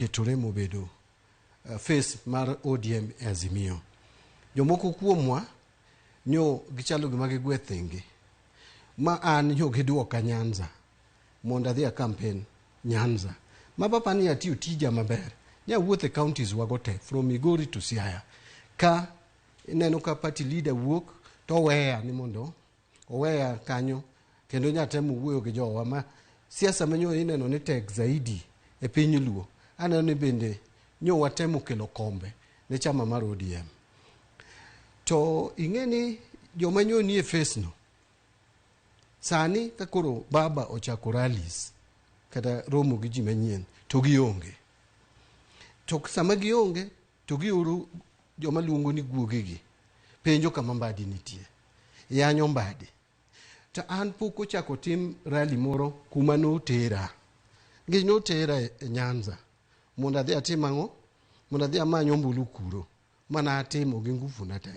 Ketoremo bedo face mar ODM Azimio. Jomoko kuomwa nyo gichalo gima gigwe thenge. Ma an nyo giduoka Nyanza. Monda dhia campaign Nyanza. Ma papa ni atiyo tija maber. Nya wuothe counties wagote from Migori to Siaya. Ka neno ka party leader wuok to weya ni mondo oweya kanyo kendo nya temo wuoyo gi jowa ma siasa menyo ineno ni tek zaidi e piny luo. Aneno ni bende nyo watemo kelo kombe ne chama mar ODM. To ingeni joma nyo ni e face no. Sani ka koro baba ochako rallies kata romo gi ji manyien to gionge. To sama gionge to gioro joma luongo ni guogegi penjo kama Mbadi nitie. Yanyo Mbadi. To an pok ochako tim rally moro kuma no tera. Ngi no tera e Nyanza. Monda dhi atim ang'o? Monda dhi amanyo mbulu kuro. Mana atimo gi nguvu na te.